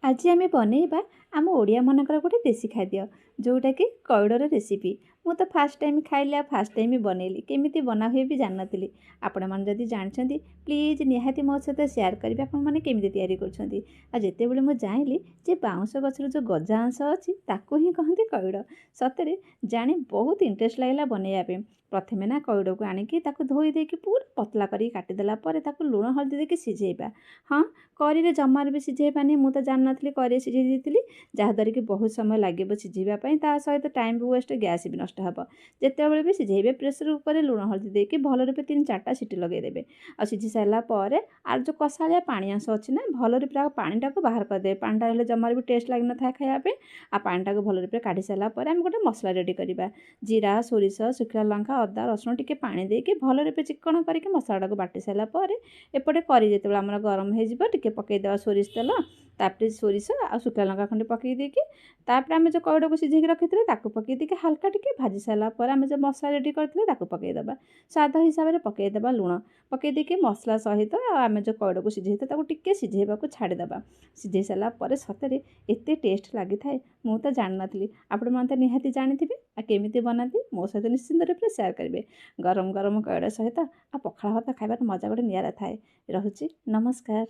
आज आम बनइबा आम ओडिया मनकर गोटे देसी खाद्य जोटा कि कईड़र रेसिपी। मु तो फास्ट टाइम खाइली फास्ट टाइम बनइली केमी बना हुए भी जान नी। आपण मैंने जदि जानते प्लीज निहाती मो सहित सेयार करेंगे आपण मैंने केमी तैयारी करते मुझे जाइली जे बाउंश गचर जो गजा अंश अच्छी ताकू ही कहते कईड़। सतरे जाने बहुत इंटरेस्ट लगला बनइबा। प्रथमे ना कईड़ को आणिकी धोई देकी पूरा पतला कर काटिदेला लुण हल्दी देके सिझेबा। हाँ करी जमार भी सिझेबानी मु तो जान नी करी सिझे देती जहाँद्वारा कि बहुत समय लगे सिझापी सहित टाइम भी वेस्ट गैस भी नष्ट हे। जिते भी सिझेबे प्रेसर कुकर लुण हल्दी देके भल रूपे 3-4टा सीटी लगेदेवे। आ सिझी सारापर आर जो कषाया पानी अंश अच्छी ना भल पूरा पानीटा को बाहर करदे। पानीटा हेल्ले जमार भी टेस्ट लग न था खायापे। आ पानीटा को भल रूपे काढ़ी सारापर आम गोटे मसला रेडी करवा। जीरा सोरिष शुखला लंका अदा रसुण टिके पानी देके भल रूपे चिक्कण करके मसलाटा को बाटी सारापर एपटे करी जिते आमर गरम हो टिके पकईदेवा सोरिष तेल तापर सोरिष आ शुखला लंका खंडे पकई देकी तापर आम जो कईड़ को सिझे रखी पकई देकी हल्का टिके भाजी सारापर आम जो मसला रेडी करते पकईदेवा। स्वाद हिसाब से पकईदेवा लुण पकई देकी मसला सहित आम जो कईड़ को सिझे टिके सिझेबा छाड़ीदेवा। सिझे सारापर सतरे एत टेस्ट लगी थाए मु तो जान नी। आपण मैंने तो निहाती जानी केमी बनाती मो सहित निश्चिंत रूप से सेयार करेंगे। गरम गरम कईड़ सहित आ पखाଳ भात खाइबार मजा गोटे नियारा थाए। रहुची नमस्कार।